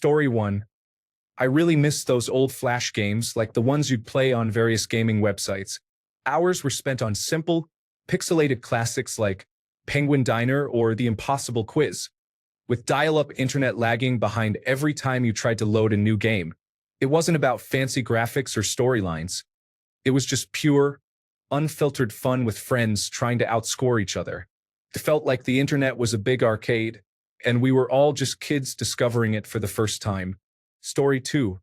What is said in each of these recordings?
Story 1. I really miss those old Flash games like the ones you'd play on various gaming websites. Hours were spent on simple, pixelated classics like Penguin Diner or The Impossible Quiz, with dial-up internet lagging behind every time you tried to load a new game. It wasn't about fancy graphics or storylines. It was just pure, unfiltered fun with friends trying to outscore each other. It felt like the internet was a big arcade, and we were all just kids discovering it for the first time. Story 2.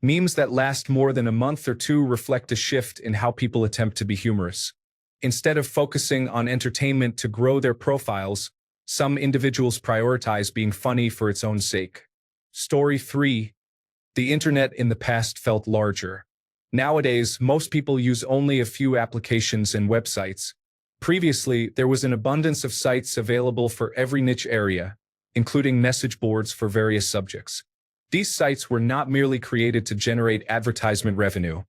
Memes that last more than a month or two reflect a shift in how people attempt to be humorous. Instead of focusing on entertainment to grow their profiles, some individuals prioritize being funny for its own sake. Story 3. The internet in the past felt larger. Nowadays, most people use only a few applications and websites. Previously, there was an abundance of sites available for every niche area, including message boards for various subjects. These sites were not merely created to generate advertisement revenue.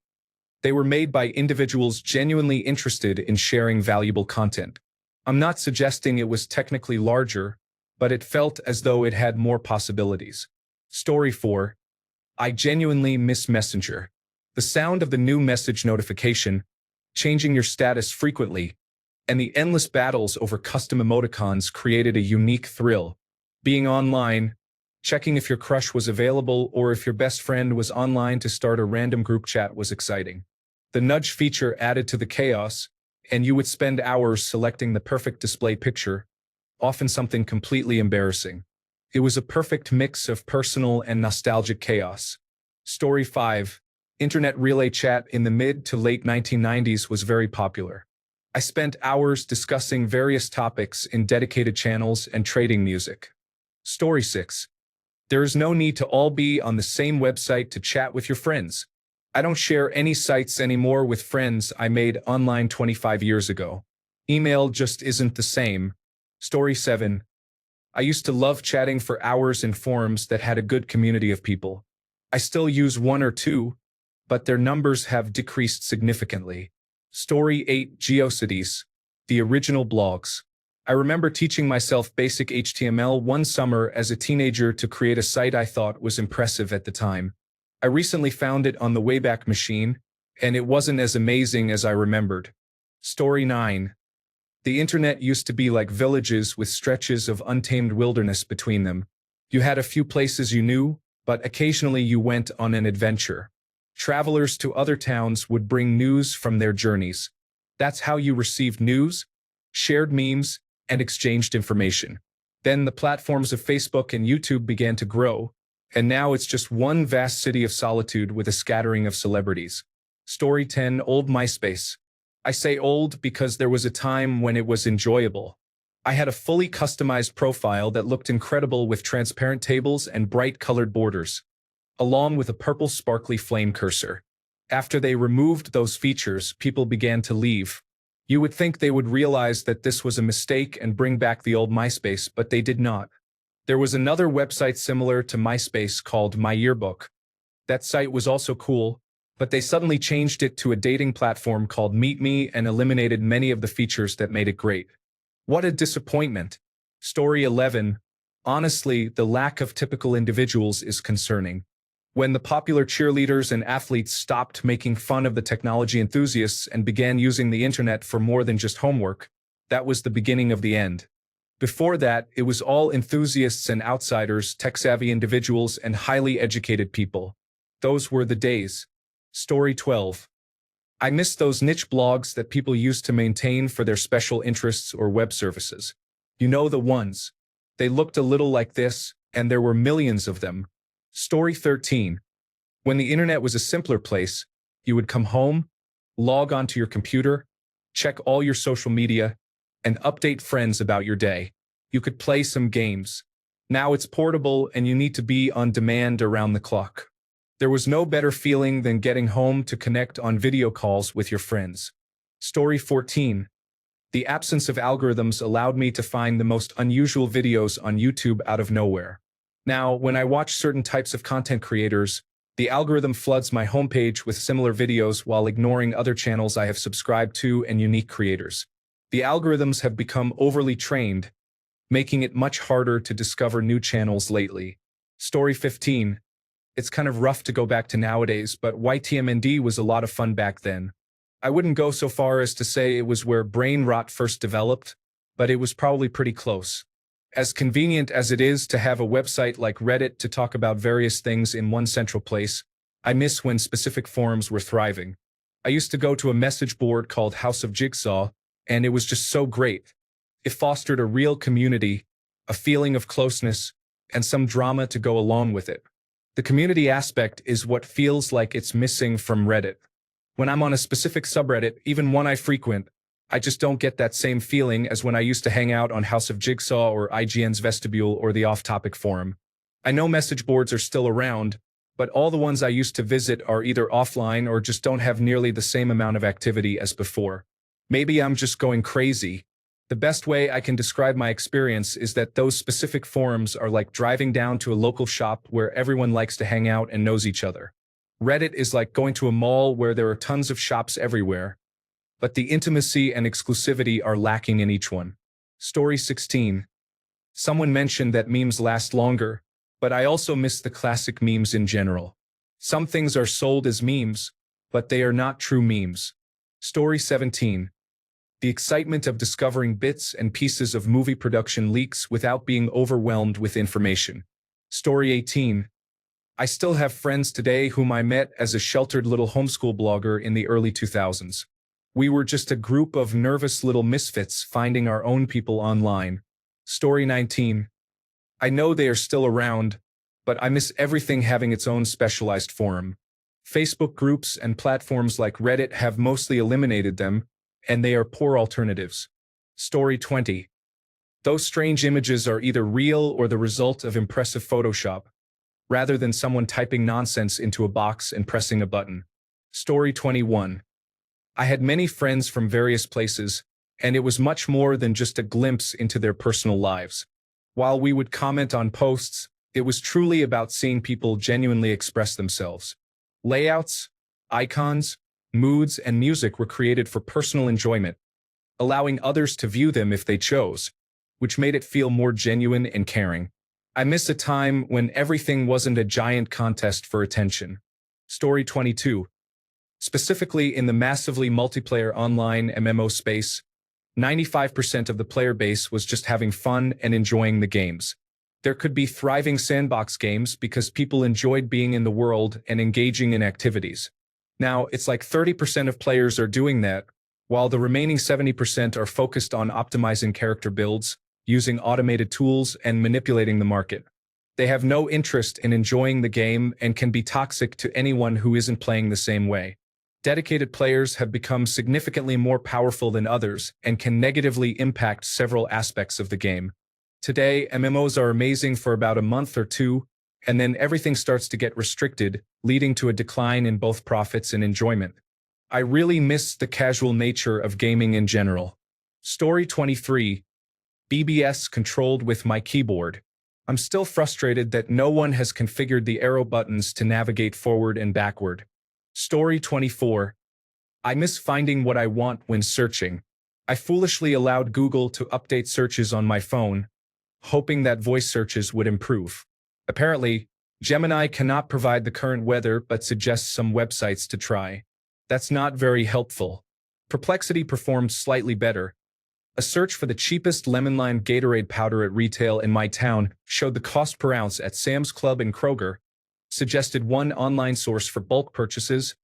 They were made by individuals genuinely interested in sharing valuable content. I'm not suggesting it was technically larger, but it felt as though it had more possibilities. Story 4. I genuinely miss Messenger. The sound of the new message notification, changing your status frequently, and the endless battles over custom emoticons created a unique thrill. Being online, checking if your crush was available or if your best friend was online to start a random group chat was exciting. The nudge feature added to the chaos, and you would spend hours selecting the perfect display picture, often something completely embarrassing. It was a perfect mix of personal and nostalgic chaos. Story 5. Internet relay chat in the mid to late 1990s was very popular. I spent hours discussing various topics in dedicated channels and trading music. Story 6. There is no need to all be on the same website to chat with your friends. I don't share any sites anymore with friends I made online 25 years ago. Email just isn't the same. Story 7. I used to love chatting for hours in forums that had a good community of people. I still use one or two, but their numbers have decreased significantly. Story 8. GeoCities, the original blogs. I remember teaching myself basic HTML one summer as a teenager to create a site I thought was impressive at the time. I recently found it on the Wayback Machine, and it wasn't as amazing as I remembered. Story 9. The internet used to be like villages with stretches of untamed wilderness between them. You had a few places you knew, but occasionally you went on an adventure. Travelers to other towns would bring news from their journeys. That's how you received news, shared memes, and exchanged information. Then the platforms of Facebook and YouTube began to grow, and now it's just one vast city of solitude with a scattering of celebrities. Story 10. Old MySpace. I say old because there was a time when it was enjoyable. I had a fully customized profile that looked incredible with transparent tables and bright colored borders, along with a purple sparkly flame cursor. After they removed those features, people began to leave. You would think they would realize that this was a mistake and bring back the old MySpace, but they did not. There was another website similar to MySpace called My Yearbook. That site was also cool, but they suddenly changed it to a dating platform called Meet Me and eliminated many of the features that made it great. What a disappointment. Story 11. Honestly, the lack of typical individuals is concerning. When the popular cheerleaders and athletes stopped making fun of the technology enthusiasts and began using the internet for more than just homework, that was the beginning of the end. Before that, it was all enthusiasts and outsiders, tech-savvy individuals, and highly educated people. Those were the days. Story 12. I miss those niche blogs that people used to maintain for their special interests or web services. You know the ones. They looked a little like this, and there were millions of them. Story 13. When the internet was a simpler place, you would come home, log onto your computer, check all your social media, and update friends about your day. You could play some games. Now it's portable and you need to be on demand around the clock. There was no better feeling than getting home to connect on video calls with your friends. Story 14. The absence of algorithms allowed me to find the most unusual videos on YouTube out of nowhere. Now, when I watch certain types of content creators, the algorithm floods my homepage with similar videos while ignoring other channels I have subscribed to and unique creators. The algorithms have become overly trained, making it much harder to discover new channels lately. Story 15. It's kind of rough to go back to nowadays, but YTMND was a lot of fun back then. I wouldn't go so far as to say it was where brain rot first developed, but it was probably pretty close. As convenient as it is to have a website like Reddit to talk about various things in one central place, I miss when specific forums were thriving. I used to go to a message board called House of Jigsaw, and it was just so great. It fostered a real community, a feeling of closeness, and some drama to go along with it. The community aspect is what feels like it's missing from Reddit. When I'm on a specific subreddit, even one I frequent, I just don't get that same feeling as when I used to hang out on House of Jigsaw or IGN's Vestibule or the Off-Topic forum. I know message boards are still around, but all the ones I used to visit are either offline or just don't have nearly the same amount of activity as before. Maybe I'm just going crazy. The best way I can describe my experience is that those specific forums are like driving down to a local shop where everyone likes to hang out and knows each other. Reddit is like going to a mall where there are tons of shops everywhere, but the intimacy and exclusivity are lacking in each one. Story 16. Someone mentioned that memes last longer, but I also miss the classic memes in general. Some things are sold as memes, but they are not true memes. Story 17. The excitement of discovering bits and pieces of movie production leaks without being overwhelmed with information. Story 18. I still have friends today whom I met as a sheltered little homeschool blogger in the early 2000s. We were just a group of nervous little misfits finding our own people online. Story 19. I know they are still around, but I miss everything having its own specialized forum. Facebook groups and platforms like Reddit have mostly eliminated them, and they are poor alternatives. Story 20. Those strange images are either real or the result of impressive Photoshop, rather than someone typing nonsense into a box and pressing a button. Story 21. I had many friends from various places, and it was much more than just a glimpse into their personal lives. While we would comment on posts, it was truly about seeing people genuinely express themselves. Layouts, icons, moods, and music were created for personal enjoyment, allowing others to view them if they chose, which made it feel more genuine and caring. I miss a time when everything wasn't a giant contest for attention. Story 22. Specifically in the massively multiplayer online MMO space, 95% of the player base was just having fun and enjoying the games. There could be thriving sandbox games because people enjoyed being in the world and engaging in activities. Now, it's like 30% of players are doing that, while the remaining 70% are focused on optimizing character builds, using automated tools, and manipulating the market. They have no interest in enjoying the game and can be toxic to anyone who isn't playing the same way. Dedicated players have become significantly more powerful than others and can negatively impact several aspects of the game. Today, MMOs are amazing for about a month or two, and then everything starts to get restricted, leading to a decline in both profits and enjoyment. I really miss the casual nature of gaming in general. Story 23. BBS controlled with my keyboard. I'm still frustrated that no one has configured the arrow buttons to navigate forward and backward. Story 24. I miss finding what I want when searching. I foolishly allowed Google to update searches on my phone, hoping that voice searches would improve. Apparently, Gemini cannot provide the current weather but suggests some websites to try. That's not very helpful. Perplexity performed slightly better. A search for the cheapest lemon-lime Gatorade powder at retail in my town showed the cost per ounce at Sam's Club and Kroger, suggested one online source for bulk purchases,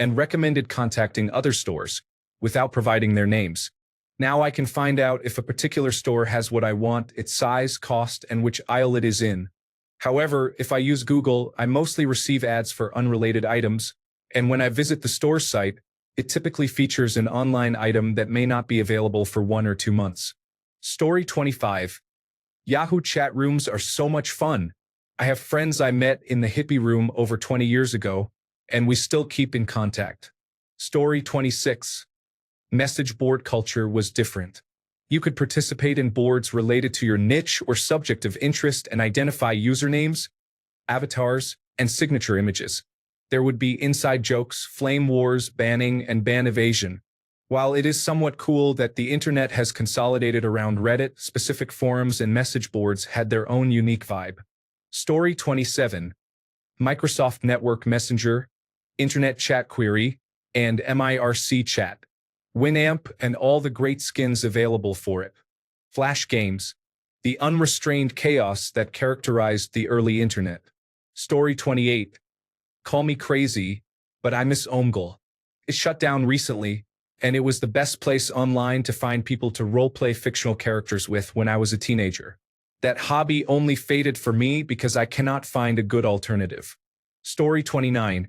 and recommended contacting other stores, without providing their names. Now I can find out if a particular store has what I want, its size, cost, and which aisle it is in. However, if I use Google, I mostly receive ads for unrelated items, and when I visit the store's site, it typically features an online item that may not be available for 1 or 2 months. Story 25. Yahoo chat rooms are so much fun. I have friends I met in the hippie room over 20 years ago, and we still keep in contact. Story 26. Message board culture was different. You could participate in boards related to your niche or subject of interest and identify usernames, avatars, and signature images. There would be inside jokes, flame wars, banning, and ban evasion. While it is somewhat cool that the internet has consolidated around Reddit, specific forums and message boards had their own unique vibe. Story 27. Microsoft Network Messenger, Internet Chat Query, and MIRC Chat. Winamp and all the great skins available for it. Flash games. The unrestrained chaos that characterized the early internet. Story 28. Call me crazy, but I miss Omegle. It shut down recently, and it was the best place online to find people to roleplay fictional characters with when I was a teenager. That hobby only faded for me because I cannot find a good alternative. Story 29.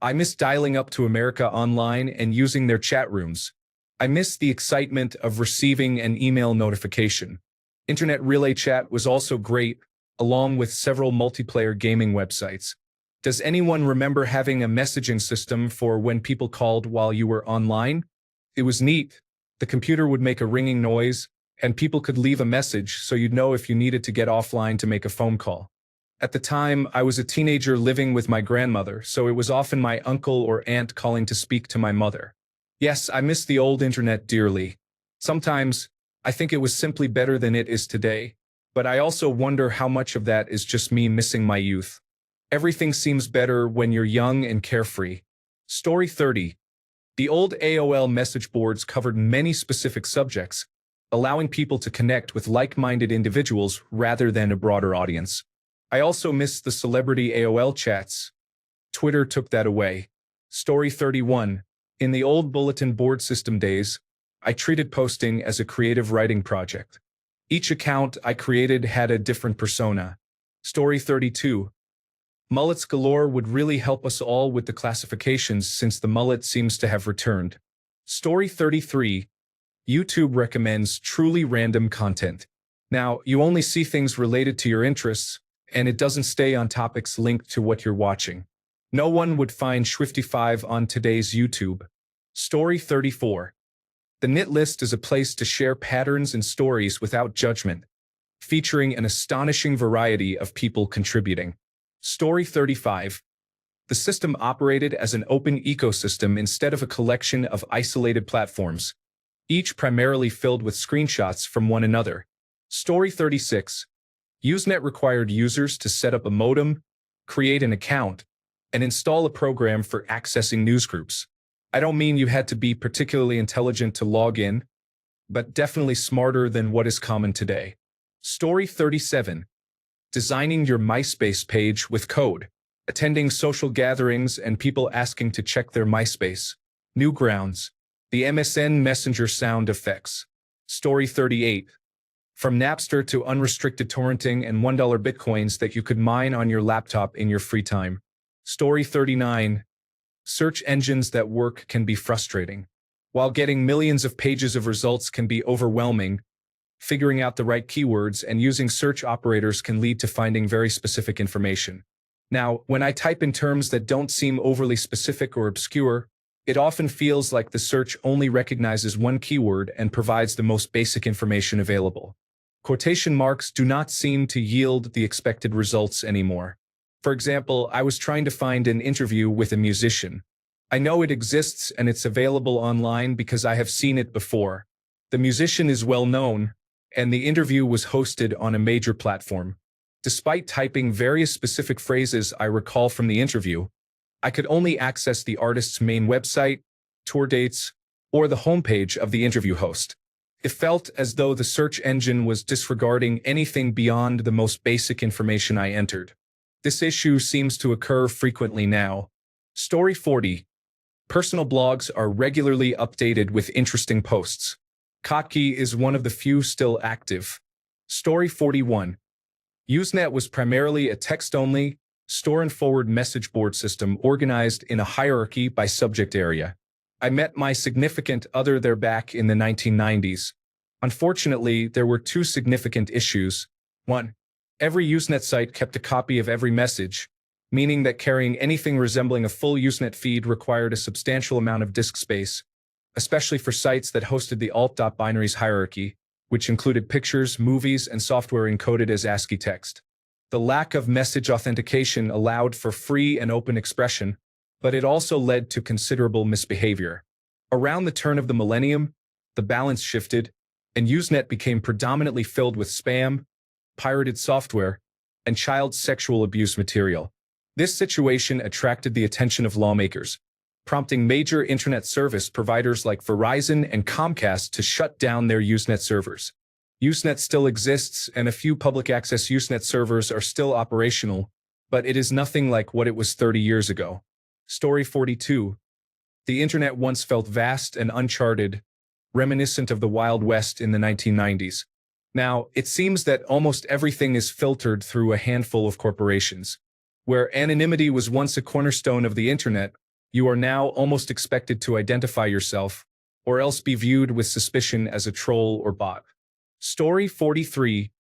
I miss dialing up to America Online and using their chat rooms. I miss the excitement of receiving an email notification. Internet Relay Chat was also great, along with several multiplayer gaming websites. Does anyone remember having a messaging system for when people called while you were online? It was neat. The computer would make a ringing noise, and people could leave a message so you'd know if you needed to get offline to make a phone call. At the time, I was a teenager living with my grandmother, so it was often my uncle or aunt calling to speak to my mother. Yes, I miss the old internet dearly. Sometimes, I think it was simply better than it is today, but I also wonder how much of that is just me missing my youth. Everything seems better when you're young and carefree. Story 30. The old AOL message boards covered many specific subjects, allowing people to connect with like-minded individuals rather than a broader audience. I also miss the celebrity AOL chats. Twitter took that away. Story 31. In the old bulletin board system days, I treated posting as a creative writing project. Each account I created had a different persona. Story 32. Mullets galore would really help us all with the classifications since the mullet seems to have returned. Story 33. YouTube recommends truly random content. Now, you only see things related to your interests, and it doesn't stay on topics linked to what you're watching. No one would find Swifty5 on today's YouTube. Story 34. The Knit List is a place to share patterns and stories without judgment, featuring an astonishing variety of people contributing. Story 35. The system operated as an open ecosystem instead of a collection of isolated platforms, each primarily filled with screenshots from one another. Story 36. Usenet required users to set up a modem, create an account, and install a program for accessing newsgroups. I don't mean you had to be particularly intelligent to log in, but definitely smarter than what is common today. Story 37. Designing your MySpace page with code, attending social gatherings and people asking to check their MySpace. Newgrounds. The MSN Messenger sound effects. Story 38. From Napster to unrestricted torrenting and $1 bitcoins that you could mine on your laptop in your free time. Story 39. Search engines that work can be frustrating. While getting millions of pages of results can be overwhelming, figuring out the right keywords and using search operators can lead to finding very specific information. Now, when I type in terms that don't seem overly specific or obscure, it often feels like the search only recognizes one keyword and provides the most basic information available. Quotation marks do not seem to yield the expected results anymore. For example, I was trying to find an interview with a musician. I know it exists and it's available online because I have seen it before. The musician is well known, and the interview was hosted on a major platform. Despite typing various specific phrases I recall from the interview, I could only access the artist's main website, tour dates, or the homepage of the interview host. It felt as though the search engine was disregarding anything beyond the most basic information I entered. This issue seems to occur frequently now. Story 40. Personal blogs are regularly updated with interesting posts. Kotkey is one of the few still active. Story 41. Usenet was primarily a text-only, store-and-forward message board system organized in a hierarchy by subject area. I met my significant other there back in the 1990s. Unfortunately, there were two significant issues. One, every Usenet site kept a copy of every message, meaning that carrying anything resembling a full Usenet feed required a substantial amount of disk space, especially for sites that hosted the alt.binaries hierarchy, which included pictures, movies, and software encoded as ASCII text. The lack of message authentication allowed for free and open expression, but it also led to considerable misbehavior. Around the turn of the millennium, the balance shifted, and Usenet became predominantly filled with spam, pirated software, and child sexual abuse material. This situation attracted the attention of lawmakers, prompting major internet service providers like Verizon and Comcast to shut down their Usenet servers. Usenet still exists, and a few public access Usenet servers are still operational, but it is nothing like what it was 30 years ago. Story 42. The internet once felt vast and uncharted, reminiscent of the Wild West in the 1990s. Now, it seems that almost everything is filtered through a handful of corporations. Where anonymity was once a cornerstone of the internet, you are now almost expected to identify yourself, or else be viewed with suspicion as a troll or bot. Story 43.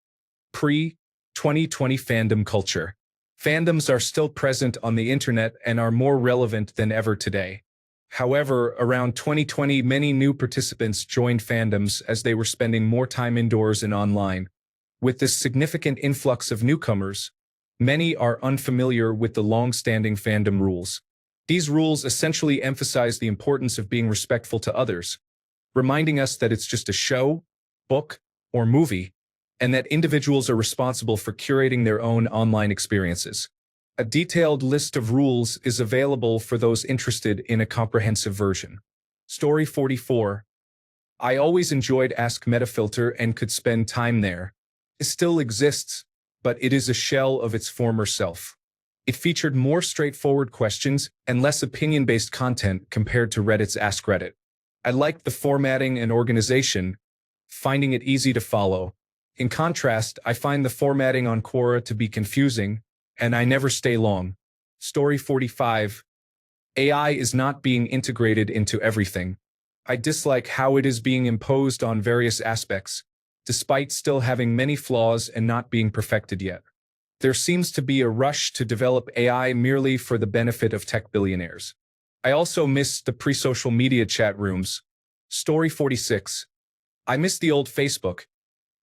Pre-2020 fandom culture. Fandoms are still present on the internet and are more relevant than ever today. However, around 2020, many new participants joined fandoms as they were spending more time indoors and online. With this significant influx of newcomers, many are unfamiliar with the long-standing fandom rules. These rules essentially emphasize the importance of being respectful to others, reminding us that it's just a show, book, or movie, and that individuals are responsible for curating their own online experiences. A detailed list of rules is available for those interested in a comprehensive version. Story 44. I always enjoyed Ask Metafilter and could spend time there. It still exists, but it is a shell of its former self. It featured more straightforward questions and less opinion-based content compared to Reddit's AskReddit. I liked the formatting and organization, finding it easy to follow. In contrast, I find the formatting on Quora to be confusing, and I never stay long. Story 45. AI is not being integrated into everything. I dislike how it is being imposed on various aspects, despite still having many flaws and not being perfected yet. There seems to be a rush to develop AI merely for the benefit of tech billionaires. I also miss the pre-social media chat rooms. Story 46. I miss the old Facebook.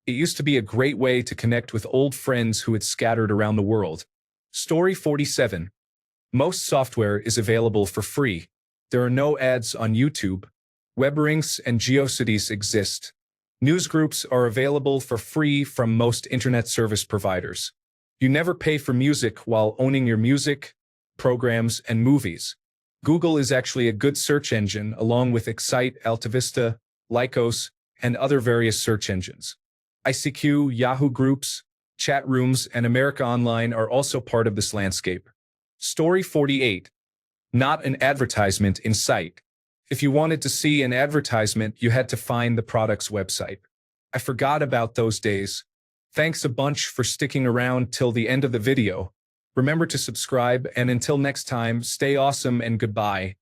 It used to be a great way to connect with old friends who had scattered around the world. Story 47. Most software is available for free. There are no ads on YouTube. Webrinks and GeoCities exist. Newsgroups are available for free from most internet service providers. You never pay for music while owning your music, programs, and movies. Google is actually a good search engine along with Excite, AltaVista, Lycos, and other various search engines. ICQ, Yahoo Groups, chat rooms, and America Online are also part of this landscape. Story 48. Not an advertisement in sight. If you wanted to see an advertisement, you had to find the product's website. I forgot about those days. Thanks a bunch for sticking around till the end of the video. Remember to subscribe, and until next time, stay awesome and goodbye.